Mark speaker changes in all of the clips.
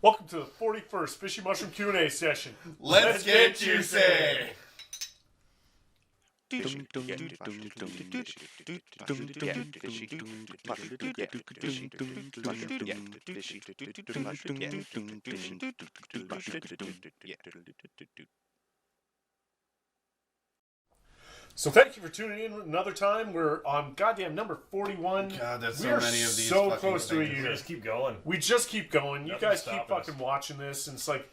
Speaker 1: Welcome to the 41st Fishy Mushroom Q&A session.
Speaker 2: Let's get juicy!
Speaker 1: So thank you for tuning in another time. We're on goddamn number 41.
Speaker 2: God, that's
Speaker 1: we
Speaker 2: so
Speaker 1: are
Speaker 2: many of these
Speaker 1: so
Speaker 2: fucking
Speaker 1: close to a
Speaker 2: things.
Speaker 1: year.
Speaker 3: We just keep going.
Speaker 1: We just keep going. You guys keep
Speaker 3: stopping us.
Speaker 1: fucking watching this, and it's like,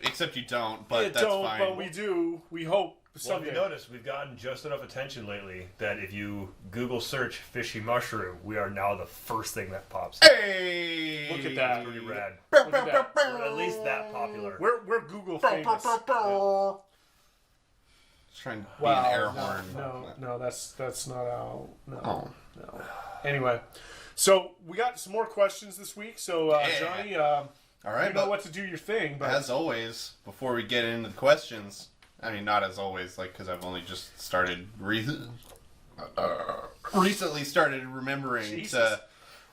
Speaker 2: Except you don't, but
Speaker 1: you
Speaker 2: that's
Speaker 1: don't,
Speaker 2: fine.
Speaker 1: but we do. We hope
Speaker 3: Well, if
Speaker 1: someday.
Speaker 3: you notice, we've gotten just enough attention lately that if you Google search fishy mushroom, we are now the first thing that pops up.
Speaker 2: Hey!
Speaker 1: Look at that.
Speaker 3: Pretty rad.
Speaker 1: Look at that.
Speaker 3: We're at least that popular.
Speaker 1: We're Google famous.
Speaker 2: Just trying to be an air
Speaker 1: no,
Speaker 2: horn.
Speaker 1: no, that's not how. No,
Speaker 2: Oh.
Speaker 1: no. Anyway, so we got some more questions this week. So
Speaker 2: Yeah.
Speaker 1: Johnny,
Speaker 2: All right,
Speaker 1: you know
Speaker 2: but
Speaker 1: what to do your thing, but
Speaker 2: as always, before we get into the questions, I mean, not as always, like, because I've only just started recently started remembering
Speaker 1: Jesus.
Speaker 2: to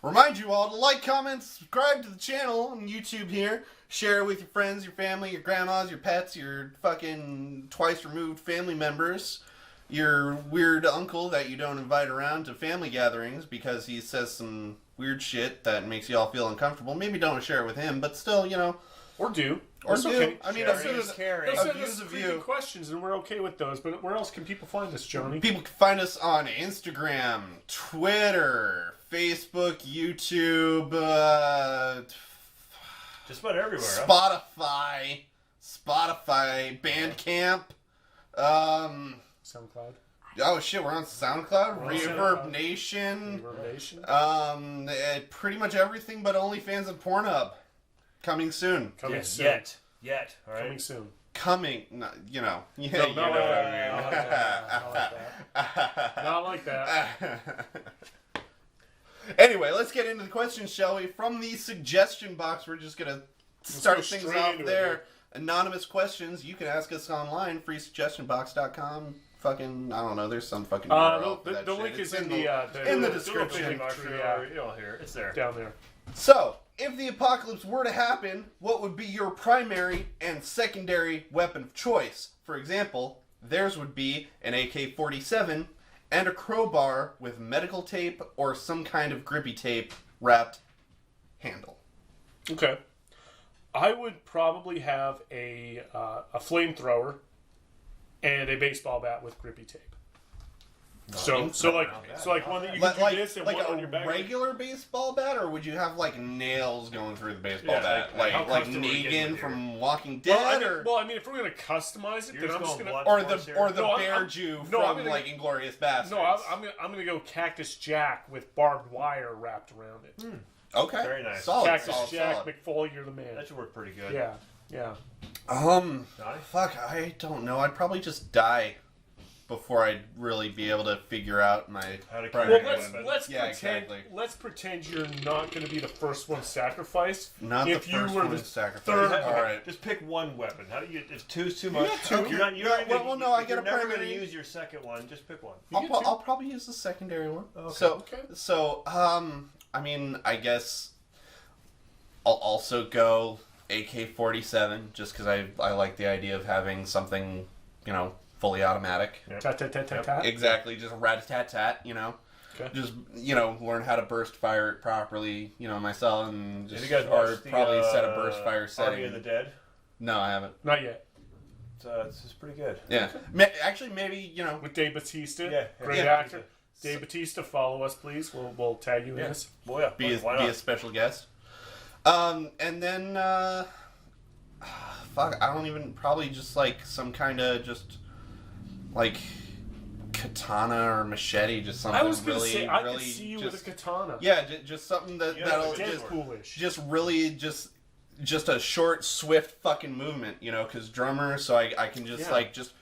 Speaker 2: remind you all to like, comment, subscribe to the channel on YouTube here. Share it with your friends, your family, your grandmas, your pets, your fucking twice removed family members, your weird uncle that you don't invite around to family gatherings because he says some weird shit that makes you all feel uncomfortable. Maybe don't share it with him, but still, you know.
Speaker 1: or do.
Speaker 2: Or
Speaker 1: It's
Speaker 2: do.
Speaker 1: okay.
Speaker 2: I mean,
Speaker 3: Sharing
Speaker 2: as soon
Speaker 3: is
Speaker 2: as
Speaker 3: caring.
Speaker 1: They'll send us
Speaker 2: views of
Speaker 1: creepy
Speaker 2: you.
Speaker 1: questions, and we're okay with those. But where else can people find us, Johnny?
Speaker 2: People can find us on Instagram, Twitter, Facebook, YouTube,
Speaker 3: Just about everywhere, huh?
Speaker 2: Spotify, Bandcamp.
Speaker 1: SoundCloud,
Speaker 2: Oh shit, we're on SoundCloud,
Speaker 1: We're on
Speaker 2: Reverb
Speaker 1: SoundCloud.
Speaker 2: Nation.
Speaker 1: Reverb Nation.
Speaker 2: Pretty much everything but OnlyFans and Pornhub. Coming soon.
Speaker 1: Coming
Speaker 3: Yeah,
Speaker 1: soon.
Speaker 3: Yet. All right.
Speaker 1: Coming soon.
Speaker 2: Coming, no, you know. Yeah,
Speaker 1: No,
Speaker 2: you
Speaker 1: not
Speaker 2: know
Speaker 1: like
Speaker 2: what
Speaker 1: that.
Speaker 2: I mean.
Speaker 1: Not like that.
Speaker 2: Anyway, let's get into the questions, shall we? From the suggestion box, we're just gonna start
Speaker 1: go
Speaker 2: things
Speaker 1: straight
Speaker 2: off
Speaker 1: into it,
Speaker 2: there. Anonymous questions, you can ask us online, freesuggestionbox.com. Fucking, I don't know, there's some fucking URL for that
Speaker 1: the
Speaker 2: shit.
Speaker 1: link
Speaker 2: It's
Speaker 1: is in the
Speaker 2: description.
Speaker 3: You'll hear it. It's there.
Speaker 1: down there.
Speaker 2: So, if the apocalypse were to happen, what would be your primary and secondary weapon of choice? For example, theirs would be an AK-47 and a crowbar with medical tape or some kind of grippy tape wrapped handle.
Speaker 1: Okay. I would probably have a flamethrower and a baseball bat with grippy tape. So like one that you can do this and
Speaker 2: like
Speaker 1: one
Speaker 2: a
Speaker 1: on your back.
Speaker 2: regular baseball bat, or would you have like nails going through the baseball
Speaker 3: Yeah,
Speaker 2: bat,
Speaker 3: how
Speaker 2: like
Speaker 3: comfortable are you getting
Speaker 2: Negan
Speaker 3: with
Speaker 2: from Walking Dead,
Speaker 1: Well, I mean, if we're gonna customize it,
Speaker 3: You're
Speaker 1: then I'm just
Speaker 3: going
Speaker 1: gonna.
Speaker 3: blunt
Speaker 2: or
Speaker 3: force here?
Speaker 2: the
Speaker 1: No,
Speaker 2: bear
Speaker 1: I'm-
Speaker 2: Jew
Speaker 1: no,
Speaker 2: from
Speaker 1: I'm gonna-
Speaker 2: like Inglorious Bastards.
Speaker 1: No, I'm gonna go Cactus Jack with barbed wire wrapped around it.
Speaker 2: Okay,
Speaker 3: Very nice.
Speaker 2: Solid,
Speaker 1: Cactus
Speaker 2: solid,
Speaker 1: Jack,
Speaker 2: solid.
Speaker 1: McFoley, you're the man.
Speaker 3: That should work pretty good.
Speaker 1: Yeah, yeah.
Speaker 3: Johnny?
Speaker 2: Fuck, I don't know. I'd probably just die before I'd really be able to figure out my
Speaker 3: How to
Speaker 2: primary
Speaker 3: kill
Speaker 1: Well,
Speaker 3: Right.
Speaker 1: let's
Speaker 2: Yeah,
Speaker 1: pretend.
Speaker 2: exactly.
Speaker 1: Let's pretend you're not going to be the first one sacrificed.
Speaker 2: Not
Speaker 1: if
Speaker 2: the
Speaker 1: you
Speaker 2: first
Speaker 1: were
Speaker 2: one
Speaker 1: the
Speaker 2: to sacrifice.
Speaker 1: third
Speaker 2: All right.
Speaker 3: Just pick one weapon. How do you? If two's too much,
Speaker 1: got two.
Speaker 3: You're not. You're
Speaker 2: Yeah,
Speaker 3: not gonna,
Speaker 2: well, no, I
Speaker 3: if
Speaker 2: get
Speaker 3: you're
Speaker 2: a
Speaker 3: never going to
Speaker 2: primary.
Speaker 3: use your second one. Just pick one.
Speaker 1: You get two.
Speaker 2: I'll probably use the secondary one.
Speaker 3: Okay.
Speaker 2: So, I mean, I guess I'll also go AK-47 just because I like the idea of having something, you know, fully automatic.
Speaker 3: Yep.
Speaker 1: Tat tat tat tat tat.
Speaker 2: Exactly, just rat-a-tat-tat, you know.
Speaker 1: Okay.
Speaker 2: Just, you know, learn how to burst fire it properly, you know, myself, and just,
Speaker 3: Have you guys
Speaker 2: or
Speaker 3: watched the,
Speaker 2: probably set a burst fire
Speaker 3: Army
Speaker 2: setting.
Speaker 3: of the Dead?
Speaker 2: No, I haven't.
Speaker 1: Not yet.
Speaker 3: It's pretty good.
Speaker 2: Yeah. Actually, maybe, you know,
Speaker 1: With Dave Bautista.
Speaker 3: Yeah,
Speaker 1: Great
Speaker 2: yeah.
Speaker 1: actor. Dave Bautista, follow us, please. We'll tag you in
Speaker 3: Yeah.
Speaker 1: this.
Speaker 3: Well, yeah.
Speaker 2: be
Speaker 3: why
Speaker 2: a
Speaker 3: not?
Speaker 2: special guest. And then, fuck, I don't even, probably just like some kind of just, like, katana or machete, just something
Speaker 1: I was gonna
Speaker 2: really,
Speaker 1: say I
Speaker 2: really
Speaker 1: could see you
Speaker 2: just,
Speaker 1: with a katana.
Speaker 2: yeah, just something
Speaker 3: Yeah,
Speaker 2: that'll
Speaker 3: like
Speaker 2: just,
Speaker 1: Deadpoolish.
Speaker 2: just really, just a short, swift fucking movement, you know, because drummer, so I can just,
Speaker 1: Yeah.
Speaker 2: like, just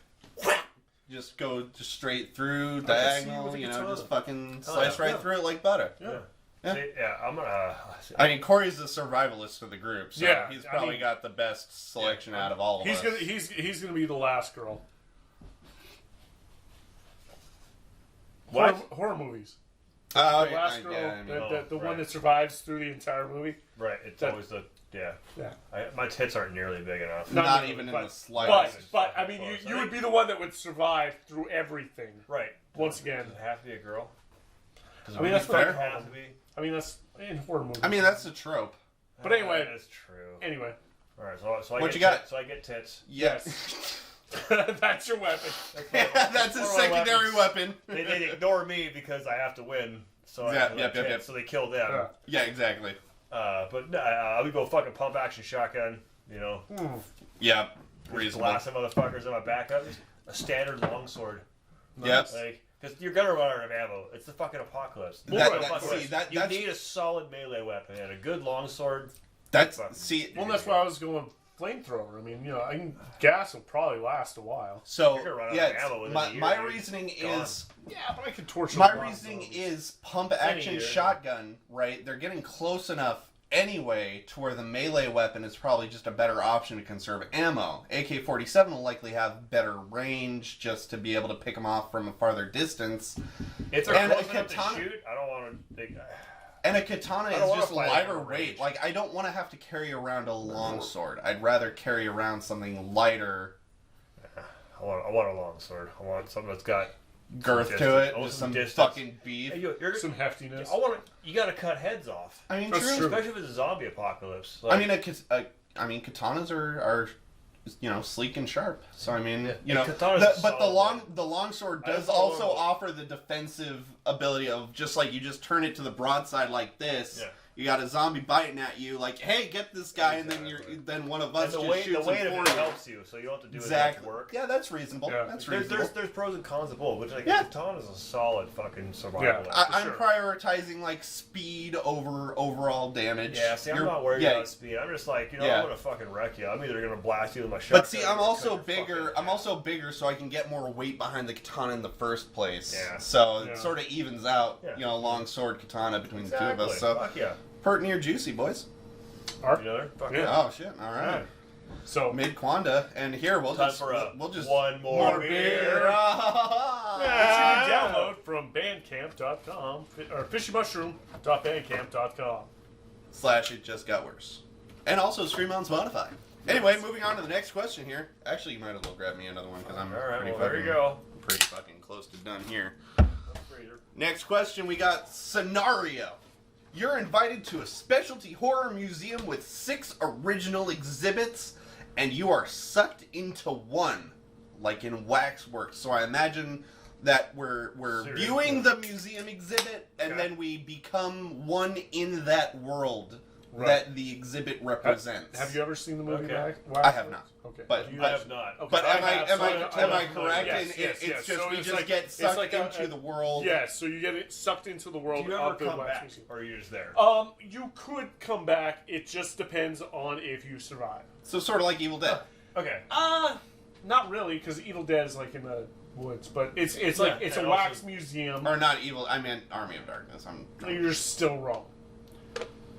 Speaker 2: go just straight through,
Speaker 1: I can see you
Speaker 2: diagonal,
Speaker 1: with a
Speaker 2: you know,
Speaker 1: katana.
Speaker 2: just fucking
Speaker 3: Oh,
Speaker 2: slice
Speaker 3: yeah.
Speaker 2: right
Speaker 3: Yeah.
Speaker 2: through it like butter.
Speaker 1: Yeah.
Speaker 2: Yeah.
Speaker 3: See, yeah, I'm gonna.
Speaker 2: I mean, Corey's the survivalist of the group, so
Speaker 1: Yeah,
Speaker 2: he's
Speaker 1: I
Speaker 2: probably
Speaker 1: mean-
Speaker 2: got the best selection out of all of
Speaker 1: He's
Speaker 2: us.
Speaker 1: gonna he's gonna be the last girl.
Speaker 3: What?
Speaker 1: Horror movies.
Speaker 2: Oh,
Speaker 1: The last girl,
Speaker 2: yeah, I mean,
Speaker 1: the
Speaker 3: Oh,
Speaker 1: one
Speaker 3: right.
Speaker 1: that survives through the entire movie.
Speaker 3: Right. It's
Speaker 1: That-
Speaker 3: always the Yeah.
Speaker 1: Yeah.
Speaker 3: My tits aren't nearly big enough.
Speaker 1: No.
Speaker 2: Not
Speaker 1: really,
Speaker 2: even in
Speaker 1: but-
Speaker 2: the slightest.
Speaker 1: But I mean, you would be the one that would survive through everything.
Speaker 3: Right.
Speaker 1: Once again,
Speaker 3: Does it have to be a girl? Does
Speaker 1: I mean, that's fair.
Speaker 3: have to be.
Speaker 1: I mean that's in horror movies.
Speaker 2: I mean, that's a trope.
Speaker 1: But anyway,
Speaker 3: that's true.
Speaker 1: Anyway,
Speaker 3: All right, so I
Speaker 2: What
Speaker 3: get
Speaker 2: you got?
Speaker 3: So I get tits.
Speaker 2: Yes.
Speaker 1: that's your weapon.
Speaker 2: That's a secondary weapon.
Speaker 3: They ignore me because I have to win. So I
Speaker 2: Yep, yep,
Speaker 3: tits,
Speaker 2: yep.
Speaker 3: So they kill them.
Speaker 1: Yeah.
Speaker 2: Yeah, exactly.
Speaker 3: But I would go fucking pump action shotgun. You know,
Speaker 2: Yeah,
Speaker 3: just
Speaker 2: reasonable.
Speaker 3: blast some motherfuckers on my back. Just a standard longsword.
Speaker 2: Yep.
Speaker 3: Like, because you're gonna run out of ammo. It's the fucking apocalypse. You need a solid melee weapon and a good longsword.
Speaker 1: Well, that's why I was going flamethrower. I mean, gas will probably last a while.
Speaker 2: So
Speaker 3: You're gonna run out
Speaker 2: yeah,
Speaker 3: of ammo within a year,
Speaker 2: my
Speaker 3: dude.
Speaker 2: reasoning
Speaker 3: Gone.
Speaker 2: is
Speaker 1: Yeah, but I could torch.
Speaker 2: my
Speaker 1: them
Speaker 2: reasoning
Speaker 1: zombies.
Speaker 2: is pump action
Speaker 3: year.
Speaker 2: shotgun. Right, they're getting close enough anyway to where the melee weapon is probably just a better option to conserve ammo. AK-47 will likely have better range just to be able to pick them off from a farther distance.
Speaker 3: If they're
Speaker 2: And
Speaker 3: close
Speaker 2: a
Speaker 3: enough to
Speaker 2: katana-
Speaker 3: shoot, I don't want to.
Speaker 2: And a katana
Speaker 3: I don't
Speaker 2: is
Speaker 3: wanna
Speaker 2: just
Speaker 3: fight
Speaker 2: lighter
Speaker 3: over
Speaker 2: weight.
Speaker 3: range.
Speaker 2: Like, I don't want to have to carry around a longsword. I'd rather carry around something lighter,
Speaker 3: I want a longsword. I want something that's got
Speaker 2: girth
Speaker 3: Some
Speaker 2: to
Speaker 3: distance.
Speaker 2: it,
Speaker 3: Oh,
Speaker 2: just
Speaker 3: some
Speaker 2: some
Speaker 3: distance.
Speaker 2: fucking beef.
Speaker 3: Hey, you're,
Speaker 1: Some heftiness.
Speaker 3: You gotta cut heads off.
Speaker 2: I mean,
Speaker 1: That's
Speaker 2: true.
Speaker 1: true.
Speaker 3: Especially if it's a zombie apocalypse.
Speaker 2: I mean, katanas are sleek and sharp. So I mean,
Speaker 3: Katana's
Speaker 2: but
Speaker 3: solid.
Speaker 2: the longsword
Speaker 3: I
Speaker 2: does
Speaker 3: don't
Speaker 2: also
Speaker 3: know.
Speaker 2: offer the defensive ability of just like you just turn it to the broadside like this.
Speaker 3: Yeah.
Speaker 2: You got a zombie biting at you, like, hey, get this guy, and then one of us
Speaker 3: and the
Speaker 2: just
Speaker 3: weight
Speaker 2: shoots
Speaker 3: of
Speaker 2: him
Speaker 3: it
Speaker 2: for you.
Speaker 3: helps you, so you don't have to do as
Speaker 2: Exactly.
Speaker 3: much work.
Speaker 2: Yeah, that's reasonable.
Speaker 1: Yeah.
Speaker 2: That's
Speaker 3: There's
Speaker 2: reasonable.
Speaker 3: there's pros and cons of both, which like
Speaker 2: Yeah.
Speaker 3: a katana is a solid fucking survival.
Speaker 1: Yeah.
Speaker 3: weapon.
Speaker 2: I'm
Speaker 1: sure.
Speaker 2: prioritizing like speed over overall damage.
Speaker 3: Yeah, see, I'm
Speaker 2: You're-
Speaker 3: not worried
Speaker 2: yeah,
Speaker 3: about speed. I'm just like,
Speaker 2: Yeah.
Speaker 3: I'm gonna fucking wreck you. I'm either gonna blast you with my shotgun.
Speaker 2: But see, I'm
Speaker 3: or
Speaker 2: also
Speaker 3: cut your
Speaker 2: bigger.
Speaker 3: fucking
Speaker 2: I'm also bigger, so I can get more weight behind the katana in the first place.
Speaker 3: Yeah.
Speaker 2: So
Speaker 1: Yeah.
Speaker 2: it sort of evens out,
Speaker 3: Yeah.
Speaker 2: long sword katana between the two
Speaker 3: Exactly.
Speaker 2: of us. So
Speaker 3: Fuck yeah.
Speaker 2: pert near juicy, boys.
Speaker 3: You know, fuck
Speaker 1: Yeah.
Speaker 2: Oh shit! All right.
Speaker 1: Alright. So
Speaker 2: Mid Quanda, and here we'll
Speaker 3: Time
Speaker 2: just
Speaker 3: for
Speaker 2: we'll just
Speaker 3: one more beer.
Speaker 1: Which you can download from bandcamp.com or fishymushroom.bandcamp.com.
Speaker 2: / it just got worse, and also stream on Spotify. Anyway, moving on to the next question here. Actually, you might as well grab me another one because I'm
Speaker 3: All right,
Speaker 2: pretty
Speaker 3: well, there
Speaker 2: fucking
Speaker 3: you go.
Speaker 2: pretty fucking close to done here.
Speaker 3: Freezer.
Speaker 2: Next question, we got scenario. You're invited to a specialty horror museum with 6 original exhibits, and you are sucked into one, like in Waxworks. So I imagine that we're
Speaker 3: Serious?
Speaker 2: viewing the museum exhibit, and
Speaker 3: Okay.
Speaker 2: then we become one in that world
Speaker 1: Right.
Speaker 2: that the exhibit represents.
Speaker 1: Have you ever seen the movie?
Speaker 3: Okay.
Speaker 1: Wax?
Speaker 2: I have not.
Speaker 1: Okay.
Speaker 2: But-
Speaker 1: You
Speaker 3: I
Speaker 1: have-
Speaker 3: have not.
Speaker 1: Okay.
Speaker 2: But am I
Speaker 1: have,
Speaker 2: am
Speaker 1: so
Speaker 2: I am I
Speaker 1: know.
Speaker 2: correct?
Speaker 1: Yes,
Speaker 2: in
Speaker 1: yes,
Speaker 2: it's
Speaker 1: yes.
Speaker 2: just
Speaker 1: So
Speaker 2: we
Speaker 1: it's
Speaker 2: just
Speaker 1: like-
Speaker 2: get
Speaker 1: it's
Speaker 2: sucked
Speaker 1: like
Speaker 2: into the world.
Speaker 1: Yeah, so you get it sucked into the
Speaker 3: Do
Speaker 1: world
Speaker 3: you
Speaker 1: of
Speaker 3: ever
Speaker 1: the
Speaker 3: come
Speaker 1: Wax
Speaker 3: back,
Speaker 1: Museum.
Speaker 3: or are you just there?
Speaker 1: You could come back. It just depends on if you survive.
Speaker 2: So sort of like Evil Dead.
Speaker 3: Okay.
Speaker 1: Not really, because Evil Dead is like in the woods, but it's like
Speaker 3: Yeah,
Speaker 1: it's
Speaker 3: and
Speaker 1: a
Speaker 3: also-
Speaker 1: wax museum.
Speaker 2: Or not Evil, I meant Army of Darkness.
Speaker 1: You're still wrong.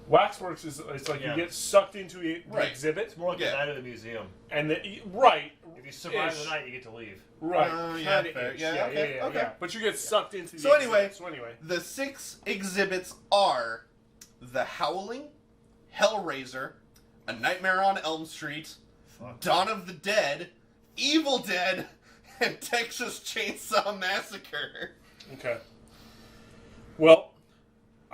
Speaker 1: Waxworks is it's like
Speaker 3: Yeah.
Speaker 1: you get sucked into the
Speaker 2: Right.
Speaker 1: exhibit,
Speaker 3: It's more like
Speaker 2: Yeah.
Speaker 3: the night of the museum.
Speaker 1: and the right.
Speaker 3: If you survive
Speaker 1: Ish.
Speaker 3: the night, you get to leave.
Speaker 1: Right.
Speaker 2: Yeah,
Speaker 1: Kinda
Speaker 2: fair.
Speaker 1: ish.
Speaker 2: Yeah, okay, okay.
Speaker 1: yeah. But you get sucked into the
Speaker 2: So anyway-
Speaker 1: exhibit. So anyway.
Speaker 2: The 6 exhibits are The Howling, Hellraiser, A Nightmare on Elm Street,
Speaker 3: Fuck.
Speaker 2: Dawn of the Dead, Evil Dead, and Texas Chainsaw Massacre.
Speaker 1: Okay. Well,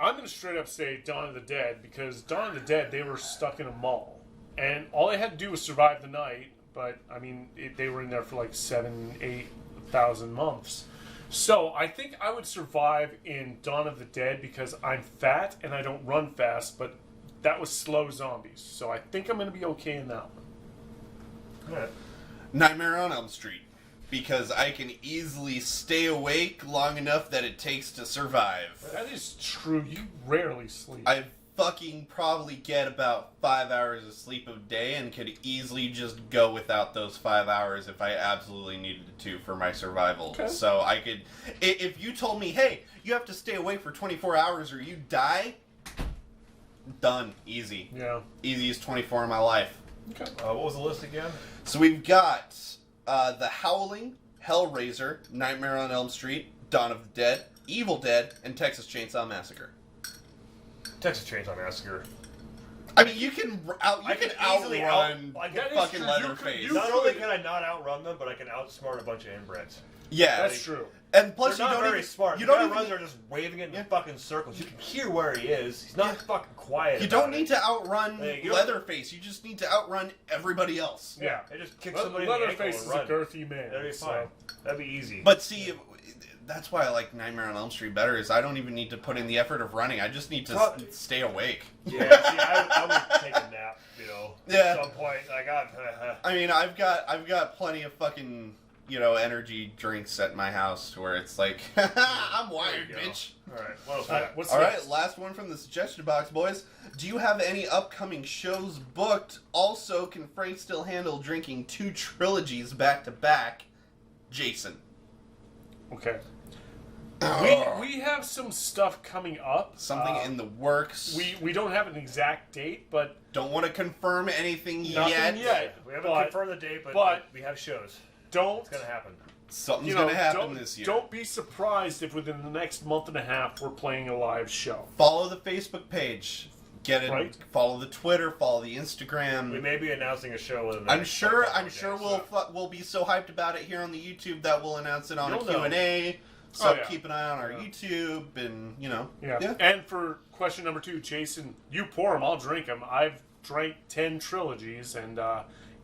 Speaker 1: I'm going to straight up say Dawn of the Dead, because Dawn of the Dead, they were stuck in a mall. And all they had to do was survive the night, but, I mean, they were in there for like 7,000-8,000 months. So, I think I would survive in Dawn of the Dead because I'm fat and I don't run fast, but that was slow zombies. So, I think I'm going to be okay in that one.
Speaker 3: Yeah.
Speaker 2: Nightmare on Elm Street, because I can easily stay awake long enough that it takes to survive.
Speaker 1: That is true. You rarely sleep.
Speaker 2: I fucking probably get about 5 hours of sleep a day and could easily just go without those 5 hours if I absolutely needed to for my survival.
Speaker 1: Okay.
Speaker 2: So I could, if you told me, hey, you have to stay awake for 24 hours or you die, done. Easy.
Speaker 1: Yeah.
Speaker 2: Easiest 24 in my life.
Speaker 1: Okay.
Speaker 3: What was the list again?
Speaker 2: So we've got The Howling, Hellraiser, Nightmare on Elm Street, Dawn of the Dead, Evil Dead, and Texas Chainsaw Massacre.
Speaker 3: Texas Chainsaw Massacre.
Speaker 2: I mean, you can
Speaker 3: can easily
Speaker 2: outrun
Speaker 1: That is
Speaker 2: fucking
Speaker 1: true.
Speaker 2: Leatherface.
Speaker 3: Not only can I not outrun them, but I can outsmart a bunch of inbreds.
Speaker 2: Yeah,
Speaker 1: That's true.
Speaker 2: and plus
Speaker 3: They're
Speaker 2: you
Speaker 3: not
Speaker 2: don't
Speaker 3: very
Speaker 2: even,
Speaker 3: smart.
Speaker 2: You
Speaker 3: The
Speaker 2: don't
Speaker 3: guy
Speaker 2: even.
Speaker 3: runs there just waving it in fucking circles. You can hear where he is. He's not fucking quiet.
Speaker 2: You
Speaker 3: about
Speaker 2: don't need to outrun
Speaker 3: Hey, you don't-
Speaker 2: Leatherface. You just need to outrun everybody else.
Speaker 1: Yeah.
Speaker 3: They just kick somebody in the ankle
Speaker 1: Leatherface
Speaker 3: and
Speaker 1: is a
Speaker 3: run.
Speaker 1: girthy man.
Speaker 3: That'd be
Speaker 1: so-
Speaker 3: fine. That'd be easy.
Speaker 2: But see, that's why I like Nightmare on Elm Street better. Is I don't even need to put in the effort of running. I just need to stay awake.
Speaker 3: Yeah, see, I would take a nap,
Speaker 2: Yeah.
Speaker 3: at some point. Like,
Speaker 2: I mean, I've got plenty of fucking energy drinks at my house where it's like I'm wired,
Speaker 3: There you go.
Speaker 2: bitch.
Speaker 3: all right. What else? we got?
Speaker 1: What's
Speaker 2: All right,
Speaker 1: next?
Speaker 2: last one from the suggestion box, boys. Do you have any upcoming shows booked? Also, can Frank still handle drinking 2 trilogies back to back? Jason.
Speaker 1: Okay. We have some stuff coming up.
Speaker 2: Something in the works.
Speaker 1: We don't have an exact date, but
Speaker 2: don't want to confirm anything
Speaker 1: nothing
Speaker 2: yet.
Speaker 1: yet.
Speaker 3: We haven't
Speaker 1: but
Speaker 3: confirmed the date, but we have shows.
Speaker 1: don't
Speaker 3: It's gonna happen.
Speaker 2: Something's gonna happen
Speaker 1: don't,
Speaker 2: this year.
Speaker 1: Don't be surprised if within the next month and a half we're playing a live show.
Speaker 2: Follow the Facebook page. Get it.
Speaker 1: Right.
Speaker 2: Follow the Twitter. Follow the Instagram.
Speaker 3: We may be announcing a show within the
Speaker 2: I'm
Speaker 3: next
Speaker 2: sure.
Speaker 3: couple
Speaker 2: I'm
Speaker 3: of
Speaker 2: sure
Speaker 3: days,
Speaker 2: we'll be so hyped about it here on the YouTube that we'll announce it on
Speaker 3: You'll
Speaker 2: a Q&A. So
Speaker 1: Oh, yeah.
Speaker 2: keep an eye on our YouTube and
Speaker 1: Yeah. And for question number 2, Jason, you pour them, I'll drink them. I've drank 10 trilogies, and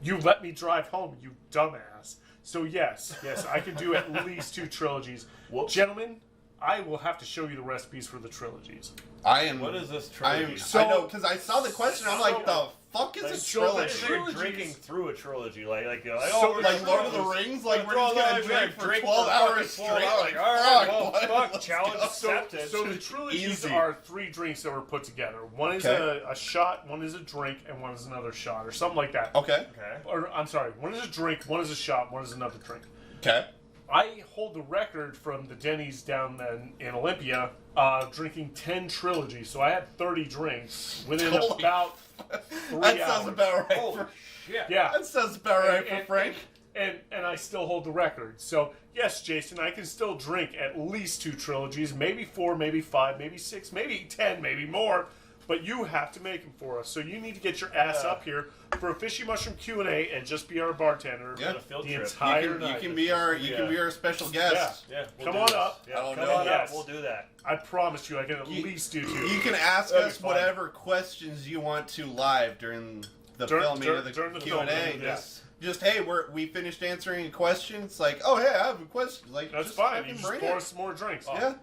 Speaker 1: you let me drive home, you dumbass. So yes, I can do at least 2 trilogies.
Speaker 3: Whoops.
Speaker 1: Gentlemen, I will have to show you the recipes for the trilogies.
Speaker 2: I am.
Speaker 3: What is this
Speaker 2: I
Speaker 3: trilogy?
Speaker 2: am.
Speaker 1: So-
Speaker 2: I know because I saw the question. I'm like, the fuck is
Speaker 3: Like,
Speaker 2: a
Speaker 1: so
Speaker 2: trilogy?
Speaker 1: the
Speaker 3: You're
Speaker 1: trilogies-
Speaker 3: drinking through a trilogy, like
Speaker 1: So,
Speaker 3: we're
Speaker 2: Like
Speaker 3: just
Speaker 2: Lord of the
Speaker 3: gonna-
Speaker 2: Rings, like we're
Speaker 3: throw
Speaker 2: just gonna
Speaker 3: that
Speaker 2: drink
Speaker 3: in,
Speaker 2: for 12 hours
Speaker 3: fucking
Speaker 2: straight.
Speaker 3: 12
Speaker 2: Like,
Speaker 3: all right,
Speaker 2: fuck,
Speaker 3: well,
Speaker 2: what?
Speaker 3: fuck,
Speaker 2: Let's
Speaker 3: challenge
Speaker 2: go.
Speaker 3: accepted.
Speaker 1: So the trilogies
Speaker 2: Easy.
Speaker 1: are 3 drinks that were put together. One is
Speaker 2: Okay.
Speaker 1: a shot, one is a drink, and one is another shot, or something like that.
Speaker 2: Okay.
Speaker 3: Okay.
Speaker 1: Or I'm sorry, one is a drink, one is a shot, one is another drink.
Speaker 2: Okay.
Speaker 1: I hold the record from the Denny's down in Olympia, drinking 10 trilogies. So I had 30 drinks within
Speaker 2: Holy
Speaker 1: about 3
Speaker 2: That
Speaker 1: hours.
Speaker 2: sounds about right.
Speaker 3: Holy
Speaker 2: For,
Speaker 3: shit.
Speaker 1: Yeah.
Speaker 2: that sounds about right for
Speaker 1: And-
Speaker 2: Frank.
Speaker 1: And I still hold the record. So yes, Jason, I can still drink at least 2 trilogies, maybe 4, maybe 5, maybe 6, maybe 10, maybe more. But you have to make them for us. So you need to get your ass up here for a Fishy Mushroom Q&A and just be our bartender
Speaker 2: Yeah.
Speaker 3: A field
Speaker 1: the
Speaker 3: trip.
Speaker 1: entire
Speaker 2: You
Speaker 1: night.
Speaker 2: can be our special guest.
Speaker 3: Yeah, we'll
Speaker 1: Come
Speaker 3: do
Speaker 1: on
Speaker 3: this.
Speaker 1: up.
Speaker 3: Yeah,
Speaker 2: I don't
Speaker 3: come
Speaker 2: know
Speaker 3: on
Speaker 1: yet.
Speaker 3: up. We'll do that.
Speaker 1: I promise you, I can at
Speaker 2: You-
Speaker 1: least do 2.
Speaker 2: You can ask
Speaker 3: That'd be
Speaker 2: us
Speaker 3: fun.
Speaker 2: whatever questions you want to live during the filming of the
Speaker 1: during the
Speaker 2: Q&A.
Speaker 1: filming, yeah.
Speaker 2: Just hey, we finished answering a question. It's like, oh hey, I have a question. Like
Speaker 1: That's
Speaker 2: just
Speaker 1: fine.
Speaker 2: fucking
Speaker 1: You just
Speaker 2: bring
Speaker 1: pour
Speaker 2: it.
Speaker 1: some more drinks.
Speaker 2: Yeah,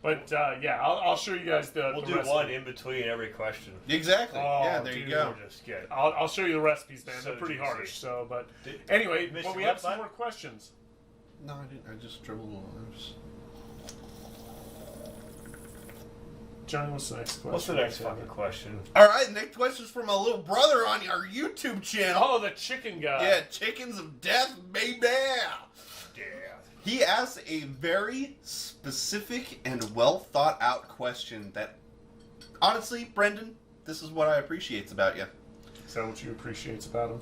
Speaker 1: But I'll show you guys the.
Speaker 3: We'll
Speaker 1: the
Speaker 3: do
Speaker 1: recipe.
Speaker 3: one in between every question.
Speaker 2: exactly.
Speaker 1: Oh,
Speaker 2: yeah, there you
Speaker 1: dude.
Speaker 2: go.
Speaker 3: We'll just get.
Speaker 1: I'll show you the recipes, man.
Speaker 3: So
Speaker 1: They're pretty
Speaker 3: juicy.
Speaker 1: harsh. So, but
Speaker 3: Did-
Speaker 1: anyway,
Speaker 3: Missed
Speaker 1: but we
Speaker 3: you
Speaker 1: have
Speaker 3: up,
Speaker 1: some
Speaker 3: bud?
Speaker 1: more questions.
Speaker 2: No, I didn't. I just dribbled along.
Speaker 1: Johnny, what's the next question?
Speaker 3: What's the next fucking question?
Speaker 2: All right, next question is from my little brother on our YouTube channel.
Speaker 1: Oh, the chicken guy.
Speaker 2: Yeah, chickens of death, baby.
Speaker 3: Yeah.
Speaker 2: He asks a very specific and well thought out question that, honestly, Brendan, this is what I appreciate about you.
Speaker 1: Is that what you appreciate about him?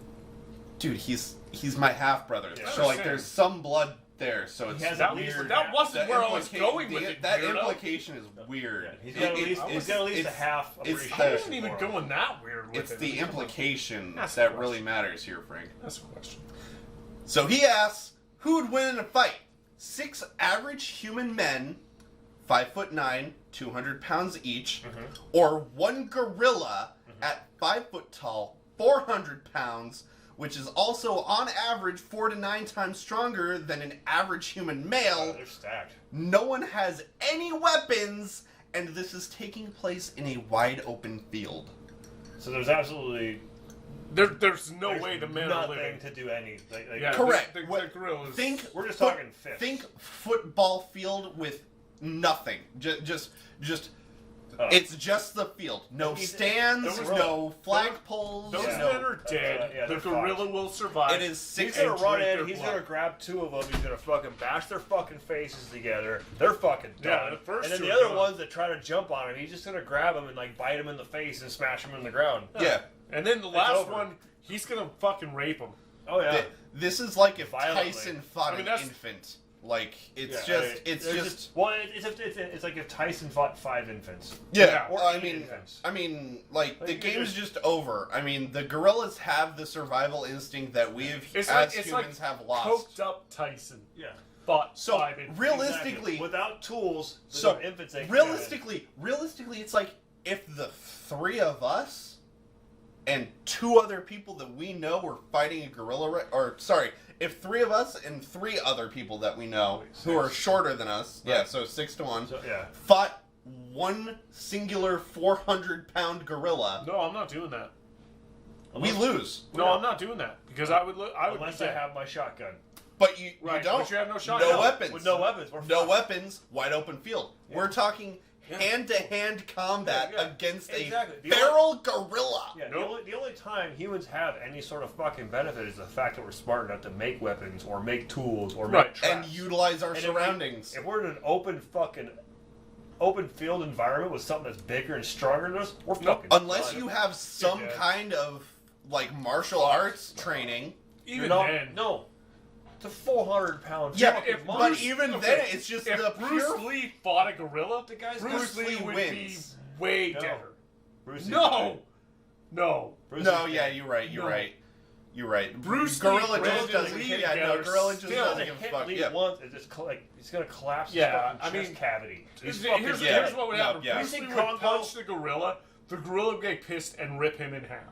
Speaker 2: Dude, he's my half brother.
Speaker 3: Yeah.
Speaker 2: So like, there's some blood there. So it's
Speaker 3: He has
Speaker 1: That,
Speaker 3: weird.
Speaker 1: that wasn't
Speaker 2: the
Speaker 1: where I was
Speaker 2: implica-
Speaker 1: going
Speaker 2: the-
Speaker 1: with it.
Speaker 2: That
Speaker 1: weirdo.
Speaker 2: implication is weird.
Speaker 3: Yeah, he's got at least, he's got at least a
Speaker 2: it's-
Speaker 3: half
Speaker 2: it's
Speaker 3: appreciation.
Speaker 1: I wasn't even
Speaker 3: for him.
Speaker 1: going that weird with
Speaker 2: It's
Speaker 1: it.
Speaker 2: the implication
Speaker 1: That's
Speaker 2: that
Speaker 1: the
Speaker 2: really
Speaker 1: question.
Speaker 2: matters here, Frank.
Speaker 1: That's a question.
Speaker 2: So he asks, who would win in a fight? 6 average human men, 5'9", 200 pounds each, or 1 gorilla at 5 foot tall, 400 pounds, which is also on average 4 to 9 times stronger than an average human male.
Speaker 3: They're stacked.
Speaker 2: No one has any weapons, and this is taking place in a wide open field.
Speaker 3: So there's absolutely
Speaker 1: There's no
Speaker 3: there's
Speaker 1: way the men are
Speaker 3: nothing
Speaker 1: living.
Speaker 3: to do any. Like,
Speaker 1: Yeah,
Speaker 2: Correct.
Speaker 1: The
Speaker 2: What-
Speaker 1: gorillas.
Speaker 2: Think
Speaker 3: We're just
Speaker 2: foot-
Speaker 3: talking fists.
Speaker 2: Think football field with nothing. Just it's just the field. No
Speaker 3: He's-
Speaker 2: stands,
Speaker 3: those-
Speaker 2: no flagpoles.
Speaker 1: Those
Speaker 3: Yeah.
Speaker 1: men are dead.
Speaker 3: Yeah,
Speaker 1: the
Speaker 3: they're
Speaker 1: gorilla
Speaker 3: fucked.
Speaker 1: will survive.
Speaker 2: It is
Speaker 3: He's
Speaker 2: 6
Speaker 3: gonna
Speaker 1: and
Speaker 3: run
Speaker 1: drink
Speaker 3: in,
Speaker 1: their
Speaker 3: he's
Speaker 1: blood.
Speaker 3: gonna grab 2 of them, he's gonna fucking bash their fucking faces together. They're fucking
Speaker 1: Yeah,
Speaker 3: done.
Speaker 1: the first
Speaker 3: and then
Speaker 1: two
Speaker 3: the
Speaker 1: are
Speaker 3: other
Speaker 1: done.
Speaker 3: ones that try to jump on him, he's just gonna grab them and like bite him in the face and smash him in the ground.
Speaker 2: Yeah.
Speaker 1: And then the last
Speaker 3: over.
Speaker 1: one, he's gonna fucking rape him.
Speaker 3: Oh yeah.
Speaker 2: This is like if
Speaker 3: Violently.
Speaker 2: Tyson fought
Speaker 1: I mean,
Speaker 2: an
Speaker 1: that's-
Speaker 2: infant. Like it's
Speaker 3: Yeah,
Speaker 2: just it's just
Speaker 3: well, it's like if Tyson fought 5 infants.
Speaker 2: yeah.
Speaker 3: Or
Speaker 2: I
Speaker 3: 8
Speaker 2: mean,
Speaker 3: infants.
Speaker 2: like the
Speaker 3: you
Speaker 2: game's
Speaker 3: just-
Speaker 2: just over. I mean, the gorillas have the survival instinct that we have,
Speaker 1: It's
Speaker 2: as
Speaker 1: like
Speaker 2: humans have lost.
Speaker 1: coked up Tyson.
Speaker 3: Yeah.
Speaker 1: Fought
Speaker 2: So
Speaker 1: 5 infants.
Speaker 2: realistically,
Speaker 3: Exactly. Without tools,
Speaker 2: so
Speaker 3: infants ain't
Speaker 2: realistically, it's like if the 3 of us and 2 other people that we know were fighting a gorilla, if 3 of us and 3 other people that we know who are shorter than us,
Speaker 3: Right.
Speaker 2: so 6 to 1,
Speaker 3: So, yeah.
Speaker 2: fought one singular 400-pound gorilla,
Speaker 1: No, I'm not doing that.
Speaker 2: we lose.
Speaker 1: No, I'm not doing that because I would. I would.
Speaker 3: Unless
Speaker 1: be
Speaker 3: I
Speaker 1: dead.
Speaker 3: have my shotgun.
Speaker 2: But you
Speaker 1: Right,
Speaker 2: don't.
Speaker 1: but you have no shotgun.
Speaker 2: No weapons.
Speaker 3: With no weapons, we're
Speaker 2: No
Speaker 3: fucked.
Speaker 2: weapons. Wide open field.
Speaker 3: Yeah.
Speaker 2: We're talking
Speaker 1: Yeah.
Speaker 2: hand-to-hand combat
Speaker 3: Yeah, yeah.
Speaker 2: against
Speaker 3: Exactly.
Speaker 2: a
Speaker 3: The
Speaker 2: feral gorilla.
Speaker 3: Yeah,
Speaker 1: Nope.
Speaker 3: the only time humans have any sort of fucking benefit is the fact that we're smart enough to make weapons or make tools or
Speaker 1: Right.
Speaker 3: make traps.
Speaker 2: And utilize our
Speaker 3: And
Speaker 2: surroundings.
Speaker 3: If we're in an open field environment with something that's bigger and stronger than us, we're
Speaker 1: Nope.
Speaker 3: fucking
Speaker 2: Unless
Speaker 3: done.
Speaker 2: you have some
Speaker 3: Yeah.
Speaker 2: kind of like martial arts training.
Speaker 1: Even
Speaker 3: You're not,
Speaker 1: then.
Speaker 3: no. It's a 400-pound
Speaker 2: Yeah,
Speaker 3: fucking
Speaker 1: if
Speaker 3: monster.
Speaker 2: but even
Speaker 1: okay,
Speaker 2: then, it's just
Speaker 1: if
Speaker 2: the
Speaker 1: Bruce
Speaker 2: pure.
Speaker 1: Lee fought a gorilla,
Speaker 3: The guy's
Speaker 1: Bruce
Speaker 2: Bruce
Speaker 1: Lee
Speaker 2: Lee
Speaker 1: would
Speaker 2: wins.
Speaker 1: be way
Speaker 3: No.
Speaker 1: deader.
Speaker 3: Bruce Lee
Speaker 1: No,
Speaker 3: died.
Speaker 1: no.
Speaker 3: Bruce
Speaker 2: No,
Speaker 3: Lee
Speaker 2: yeah,
Speaker 3: died.
Speaker 2: you're right. You're
Speaker 1: No.
Speaker 2: right. You're right.
Speaker 1: Bruce
Speaker 2: Gorilla
Speaker 1: Lee,
Speaker 2: just
Speaker 1: Brandon
Speaker 2: doesn't.
Speaker 1: Lee
Speaker 2: Yeah, no,
Speaker 1: together
Speaker 2: Gorilla just
Speaker 1: still
Speaker 2: doesn't
Speaker 3: He
Speaker 2: give a
Speaker 3: hit
Speaker 2: fuck.
Speaker 3: Lee
Speaker 2: Yeah.
Speaker 3: once, it's just he's gonna collapse
Speaker 1: Yeah,
Speaker 3: his
Speaker 1: I
Speaker 3: fucking
Speaker 1: mean,
Speaker 3: chest cavity. He's
Speaker 1: Here's,
Speaker 3: fucking
Speaker 2: yeah.
Speaker 1: here's what would
Speaker 2: No,
Speaker 1: happen.
Speaker 2: yeah.
Speaker 1: Bruce Lee
Speaker 3: You
Speaker 1: would
Speaker 3: see Congo?
Speaker 1: punch the gorilla would get pissed and rip him in half.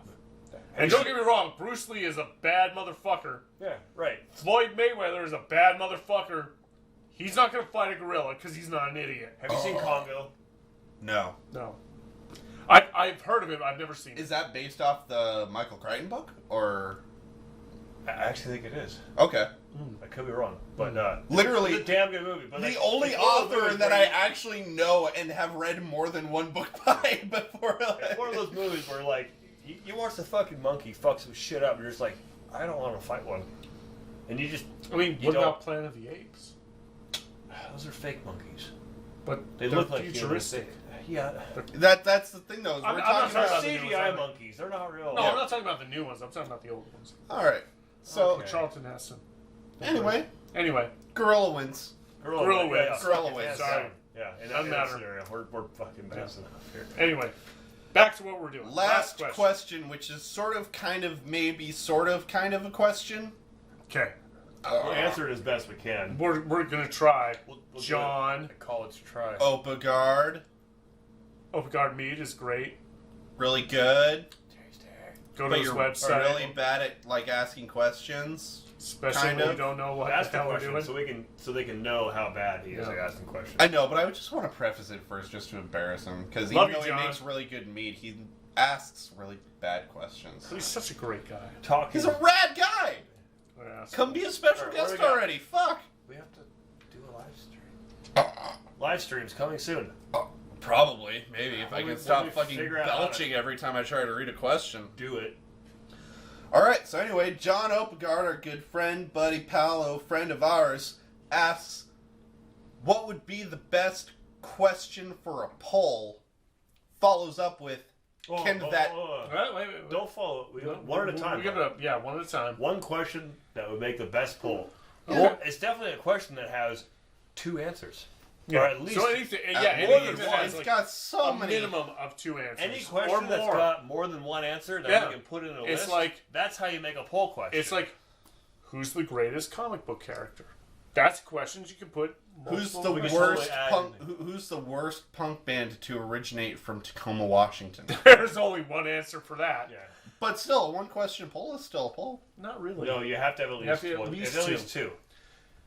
Speaker 1: And don't get me wrong, Bruce Lee is a bad motherfucker.
Speaker 3: Yeah, right.
Speaker 1: Floyd Mayweather is a bad motherfucker. He's not going to fight a gorilla because he's not an idiot.
Speaker 3: Have you seen Congo?
Speaker 2: No.
Speaker 1: No. I've heard of him. I've never seen it.
Speaker 2: Is that based off the Michael Crichton book, or
Speaker 3: I actually think it is.
Speaker 2: okay?
Speaker 3: I could be wrong, but
Speaker 2: Literally,
Speaker 3: it's a damn good movie. But
Speaker 2: the
Speaker 3: like,
Speaker 2: only
Speaker 3: it's one of those
Speaker 2: author
Speaker 3: movies
Speaker 2: that
Speaker 3: where
Speaker 2: I
Speaker 3: you-
Speaker 2: actually know and have read more than one book by before.
Speaker 3: It's one of those movies where like you watch the fucking monkey fuck some shit up, and you're just like, I don't want to fight one, and you just
Speaker 1: I mean,
Speaker 3: You
Speaker 1: what
Speaker 3: don't-
Speaker 1: about Planet of the Apes?
Speaker 3: those are fake monkeys.
Speaker 1: But
Speaker 3: They
Speaker 1: they're
Speaker 3: look like
Speaker 1: futuristic.
Speaker 3: humans. Yeah,
Speaker 2: that's the thing though. Is
Speaker 1: I'm
Speaker 2: we're
Speaker 1: not
Speaker 2: talking
Speaker 1: talking
Speaker 2: about.
Speaker 1: about the new
Speaker 3: CGI
Speaker 1: ones,
Speaker 3: monkeys. They're not real.
Speaker 1: No,
Speaker 2: Yeah.
Speaker 1: I'm not talking about the new ones. I'm talking about the old ones.
Speaker 2: All right. So
Speaker 3: Okay.
Speaker 1: Charlton Heston.
Speaker 2: anyway,
Speaker 1: Anyway,
Speaker 2: gorilla wins.
Speaker 1: Gorilla wins.
Speaker 2: Gorilla
Speaker 3: fucking
Speaker 2: wins.
Speaker 3: hands
Speaker 1: Sorry.
Speaker 3: down. Yeah, in
Speaker 1: Doesn't
Speaker 3: that
Speaker 1: matter.
Speaker 3: scenario, we're fucking bouncing off here.
Speaker 1: anyway, back to what we're doing.
Speaker 2: Last question, which is sort of, kind of, maybe, sort of, kind of a question.
Speaker 1: Okay,
Speaker 3: We'll answer it as best we can.
Speaker 1: we're gonna try.
Speaker 3: We'll do
Speaker 1: John
Speaker 3: a college try.
Speaker 2: Opagard,
Speaker 1: Opagard meat is great.
Speaker 2: really good.
Speaker 1: Go to
Speaker 2: But
Speaker 1: his
Speaker 2: you're
Speaker 1: website,
Speaker 2: really bad at like asking questions.
Speaker 1: especially
Speaker 2: kind
Speaker 1: when
Speaker 2: of.
Speaker 1: you don't know what
Speaker 3: Ask
Speaker 1: the
Speaker 3: the
Speaker 1: hell we're
Speaker 3: question
Speaker 1: doing.
Speaker 3: so they can know how bad he is
Speaker 1: Yeah.
Speaker 3: at asking questions.
Speaker 2: I know, but I would just want to preface it first just to embarrass him because
Speaker 1: Love
Speaker 2: even
Speaker 1: you,
Speaker 2: though he
Speaker 1: John.
Speaker 2: makes really good meat, he asks really bad questions.
Speaker 1: He's such a great guy.
Speaker 3: Talking.
Speaker 2: He's a rad guy.
Speaker 1: Yeah,
Speaker 2: Come be a special
Speaker 3: Alright, what
Speaker 2: guest
Speaker 3: do we got?
Speaker 2: already. Fuck.
Speaker 3: We have to do a live stream. Live streams coming soon.
Speaker 2: Probably, maybe if I
Speaker 3: Let me-
Speaker 2: can stop
Speaker 3: let me
Speaker 2: fucking
Speaker 3: figure out how to-
Speaker 2: belching every time I try to read a question.
Speaker 3: Do it.
Speaker 2: All right. So anyway, John Opagard, our good friend, buddy, pal, friend of ours, asks, "What would be the best question for a poll?" Follows up with, "Can that?"
Speaker 1: Wait.
Speaker 3: Don't follow. We go one at a time.
Speaker 1: We give it up. Yeah, one at a time.
Speaker 3: One question that would make the best poll.
Speaker 2: Yeah.
Speaker 3: Or it's definitely a question that has 2 answers.
Speaker 1: Yeah.
Speaker 3: Or at least
Speaker 1: so anything,
Speaker 2: At
Speaker 1: yeah,
Speaker 2: more
Speaker 1: anything
Speaker 2: than
Speaker 1: that
Speaker 2: one.
Speaker 1: has
Speaker 2: It's
Speaker 1: like
Speaker 2: got so
Speaker 1: a
Speaker 2: many.
Speaker 1: minimum of 2 answers.
Speaker 3: any
Speaker 1: or
Speaker 3: question that's
Speaker 1: more.
Speaker 3: got more than one answer that
Speaker 1: Yeah.
Speaker 3: we can put in a
Speaker 1: It's
Speaker 3: list.
Speaker 1: like-
Speaker 3: that's how you make a poll question.
Speaker 1: It's like, who's the greatest comic book character? That's questions you can put.
Speaker 2: Who's
Speaker 1: multiple
Speaker 2: the
Speaker 1: ways.
Speaker 2: worst
Speaker 3: totally add-
Speaker 2: punk? Who's the worst punk band to originate from Tacoma, Washington?
Speaker 1: There's only one answer for that.
Speaker 3: yeah.
Speaker 2: But still, one question poll is still a poll.
Speaker 1: Not really.
Speaker 3: No, you have to have at least,
Speaker 1: have to have at
Speaker 3: one.
Speaker 1: least
Speaker 3: At
Speaker 1: two.
Speaker 3: least 2.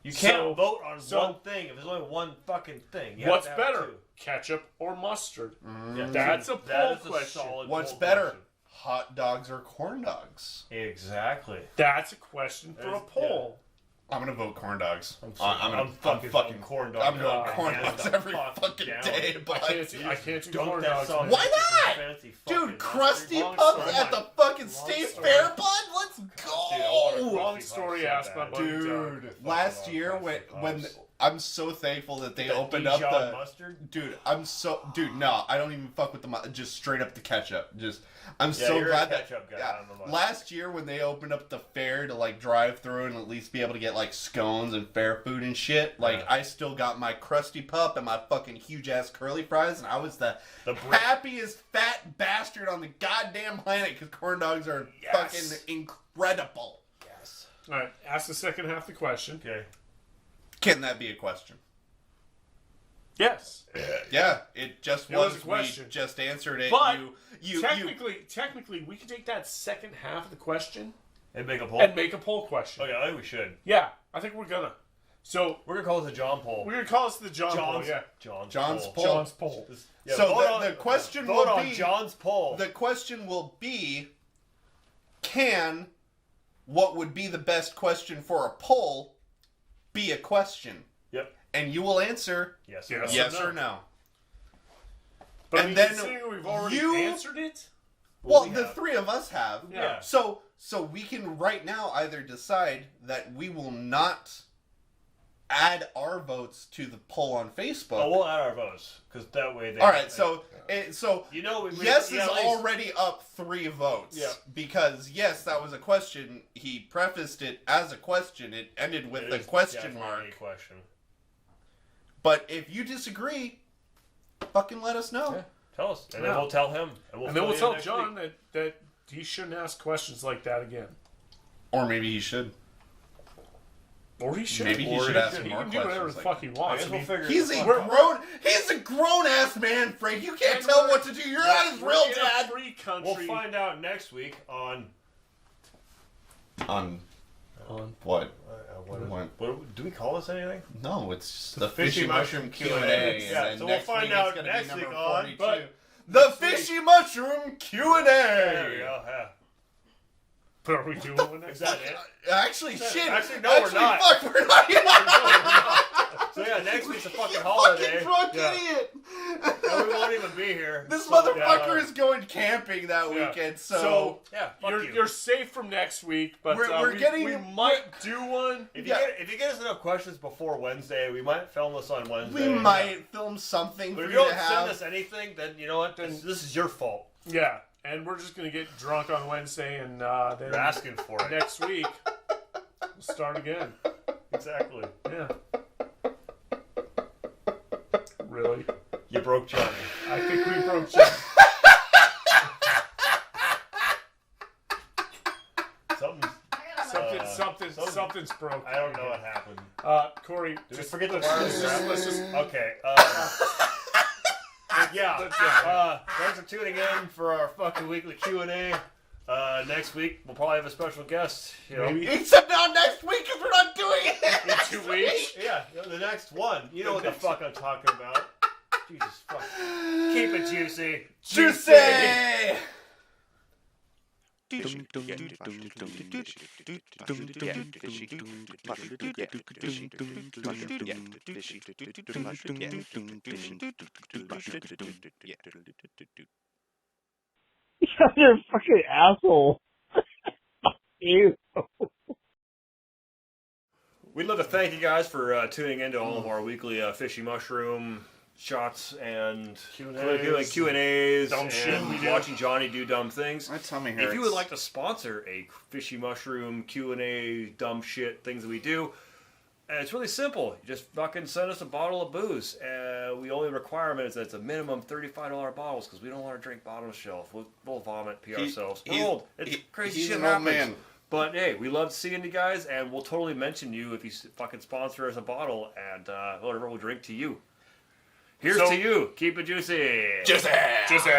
Speaker 3: You
Speaker 1: So-
Speaker 3: can't vote on
Speaker 1: so-
Speaker 3: one thing if there's only one fucking thing. You have
Speaker 1: What's
Speaker 3: to have
Speaker 1: better,
Speaker 3: 2.
Speaker 1: ketchup or mustard?
Speaker 3: Yeah,
Speaker 1: That's a
Speaker 3: that
Speaker 1: poll
Speaker 3: is
Speaker 1: question.
Speaker 3: solid
Speaker 2: What's
Speaker 3: poll
Speaker 2: better,
Speaker 3: question.
Speaker 2: hot dogs or corn dogs?
Speaker 3: Exactly.
Speaker 1: That's a question for a
Speaker 3: There's-
Speaker 1: poll.
Speaker 2: I'm gonna vote corn dogs.
Speaker 3: I'm fucking corn dogs.
Speaker 2: I'm doing
Speaker 1: dogs.
Speaker 2: corn
Speaker 3: Hands
Speaker 2: dogs
Speaker 3: the
Speaker 2: every
Speaker 3: fuck
Speaker 2: fucking
Speaker 3: down.
Speaker 2: day,
Speaker 1: I
Speaker 2: but
Speaker 1: can't do
Speaker 3: Dunk
Speaker 1: corn
Speaker 3: that
Speaker 1: dogs.
Speaker 3: song.
Speaker 1: man.
Speaker 2: Why not?
Speaker 3: Fancy
Speaker 2: dude,
Speaker 3: fucking
Speaker 2: crusty
Speaker 1: Long
Speaker 2: puffs
Speaker 1: story.
Speaker 2: at the fucking
Speaker 1: Long
Speaker 2: state
Speaker 1: story.
Speaker 2: fair, bud. Let's
Speaker 3: Dude, I wanna
Speaker 2: go.
Speaker 3: go.
Speaker 1: Long story out. pass my money, dog.
Speaker 2: Dude, last year when I'm so thankful that they opened up
Speaker 3: Dijon
Speaker 2: the
Speaker 3: mustard.
Speaker 2: Dude, no, I don't even fuck with the just straight up the ketchup. I'm so
Speaker 3: you're
Speaker 2: glad
Speaker 3: a
Speaker 2: that
Speaker 3: ketchup guy on the mustard.
Speaker 2: last year when they opened up the fair to like drive through and at least be able to get like scones and fair food and shit. Like I still got my crusty pup and my fucking huge ass curly fries, and I was the happiest fat bastard on the goddamn planet because corn dogs are fucking incredible.
Speaker 3: Yes.
Speaker 1: All right, ask the second half of the question.
Speaker 3: Okay.
Speaker 2: Can that be a question?
Speaker 1: Yes.
Speaker 2: Yeah, it just
Speaker 1: It
Speaker 2: was.
Speaker 1: was a question.
Speaker 2: We just answered it.
Speaker 1: But
Speaker 2: you
Speaker 1: technically, we could take that second half of the question
Speaker 3: And make a poll.
Speaker 1: and make a poll question.
Speaker 3: Okay, I think we should.
Speaker 1: Yeah, I think we're gonna. So
Speaker 3: We're gonna call it the John poll.
Speaker 1: we're gonna call this the John poll. Yeah,
Speaker 2: John's poll.
Speaker 1: John's poll.
Speaker 3: Yeah,
Speaker 2: So
Speaker 3: vote
Speaker 2: the question
Speaker 3: vote
Speaker 2: will
Speaker 3: on
Speaker 2: be
Speaker 3: John's poll.
Speaker 2: The question will be, what would be the best question for a poll be a question?
Speaker 3: Yep.
Speaker 2: And you will answer
Speaker 3: Yes.
Speaker 1: Yes.
Speaker 2: or no.
Speaker 1: But
Speaker 2: And
Speaker 1: I mean,
Speaker 2: then
Speaker 1: considering we've already
Speaker 2: you-
Speaker 1: answered it.
Speaker 2: Well,
Speaker 3: we
Speaker 2: the
Speaker 3: have.
Speaker 2: three of us have.
Speaker 1: Yeah.
Speaker 2: So we can right now either decide that we will not add our votes to the poll on Facebook.
Speaker 3: Oh, we'll add our votes because that way they.
Speaker 2: All right, so
Speaker 3: you know,
Speaker 2: yes
Speaker 3: we
Speaker 2: is
Speaker 3: at least-
Speaker 2: already up 3 votes.
Speaker 3: Yeah.
Speaker 2: Because yes, that was a question. He prefaced it as a question. It ended with
Speaker 3: It
Speaker 2: the
Speaker 3: is
Speaker 2: question
Speaker 3: definitely
Speaker 2: mark.
Speaker 3: a question.
Speaker 2: But if you disagree, fucking let us know.
Speaker 3: Yeah. Tell us, and
Speaker 1: Yeah.
Speaker 3: then we'll tell him,
Speaker 1: And then
Speaker 3: fill
Speaker 1: we'll
Speaker 3: you
Speaker 1: tell
Speaker 3: next
Speaker 1: John
Speaker 3: week.
Speaker 1: that he shouldn't ask questions like that again.
Speaker 2: Or maybe he should.
Speaker 1: Or he should.
Speaker 2: Maybe he
Speaker 1: Or
Speaker 2: should ask
Speaker 1: he
Speaker 2: more
Speaker 1: can do whatever
Speaker 2: questions
Speaker 1: the
Speaker 2: like
Speaker 1: fuck he
Speaker 3: I
Speaker 1: wants.
Speaker 3: guess
Speaker 1: I
Speaker 3: we'll
Speaker 1: mean,
Speaker 3: figure.
Speaker 2: He's
Speaker 3: it
Speaker 2: a
Speaker 3: out.
Speaker 2: grown ass man, Frank. You can't
Speaker 1: And
Speaker 2: tell
Speaker 1: we're-
Speaker 2: what to do. You're not his
Speaker 1: we're
Speaker 2: real
Speaker 1: in a
Speaker 2: dad.
Speaker 1: free country.
Speaker 3: We'll find out next week on.
Speaker 2: On
Speaker 1: On
Speaker 2: what?
Speaker 3: What do we call this anything?
Speaker 2: No, it's just
Speaker 3: The
Speaker 2: the Fishy Mushroom Q&A.
Speaker 3: Yeah, so we'll find out next week on,
Speaker 1: but
Speaker 2: The Fishy Mushroom Q&A.
Speaker 3: There we go. Yeah.
Speaker 1: But are we doing one next
Speaker 3: Is that
Speaker 1: week?
Speaker 3: it?
Speaker 2: Actually, shit.
Speaker 3: Actually, no, we're not.
Speaker 2: Fuck, we're not.
Speaker 3: So yeah, next week's a fucking
Speaker 2: You
Speaker 3: holiday.
Speaker 2: fucking drunk
Speaker 3: Yeah.
Speaker 2: idiot.
Speaker 3: And we won't even be here.
Speaker 2: This
Speaker 3: So,
Speaker 2: motherfucker
Speaker 3: yeah.
Speaker 2: is going camping that
Speaker 1: Yeah.
Speaker 2: weekend,
Speaker 1: So
Speaker 3: Yeah, fuck
Speaker 1: you're,
Speaker 3: you.
Speaker 1: you're safe from next week, but
Speaker 2: We're getting-
Speaker 1: we might do one.
Speaker 3: If
Speaker 2: Yeah.
Speaker 3: you get us enough questions before Wednesday, we might film this on Wednesday.
Speaker 2: we might film something
Speaker 3: But
Speaker 2: for
Speaker 3: if
Speaker 2: you
Speaker 3: you
Speaker 2: to
Speaker 3: don't
Speaker 2: have.
Speaker 3: send us anything, then you know what? This is your fault.
Speaker 1: Yeah, and we're just gonna get drunk on Wednesday, and then
Speaker 3: You're asking for it.
Speaker 1: next week we'll start again.
Speaker 3: Exactly.
Speaker 1: Yeah. Really?
Speaker 3: You broke Johnny.
Speaker 1: I think we broke John. Something's broke.
Speaker 3: I don't know what happened.
Speaker 1: Corey,
Speaker 3: Did we
Speaker 1: just
Speaker 3: forget the
Speaker 1: let's
Speaker 3: wireless
Speaker 1: just-
Speaker 3: strap?
Speaker 1: let's just-
Speaker 3: Okay. Yeah. Thanks for tuning in for our fucking weekly Q&A. Next week we'll probably have a special guest. You know.
Speaker 1: Maybe.
Speaker 2: Except not next week because we're not doing it.
Speaker 1: In 2 weeks.
Speaker 3: Yeah, the next one. You know what the fuck I'm talking about. Jesus fuck. Keep it juicy.
Speaker 2: Juicy.
Speaker 4: You're a fucking asshole. You.
Speaker 3: We'd love to thank you guys for tuning into all of our weekly Fishy Mushroom shots and Q&As
Speaker 1: Dumb shit we
Speaker 3: and
Speaker 1: do.
Speaker 3: watching Johnny do dumb things.
Speaker 2: My tummy
Speaker 3: If
Speaker 2: hurts.
Speaker 3: you would like to sponsor a Fishy Mushroom Q&A dumb shit things that we do, it's really simple. You just fucking send us a bottle of booze. We only requirement is that it's a minimum $35 bottles because we don't want to drink bottom shelf. We'll vomit, pee ourselves. We're old. It's crazy
Speaker 2: he's
Speaker 3: shit
Speaker 2: an old
Speaker 3: happens.
Speaker 2: man.
Speaker 3: But hey, we love seeing you guys, and we'll totally mention you if you fucking sponsor us a bottle, and whatever we'll drink to you. Here's
Speaker 1: So-
Speaker 3: to you. Keep it juicy.
Speaker 2: Juicy.
Speaker 1: Juicy.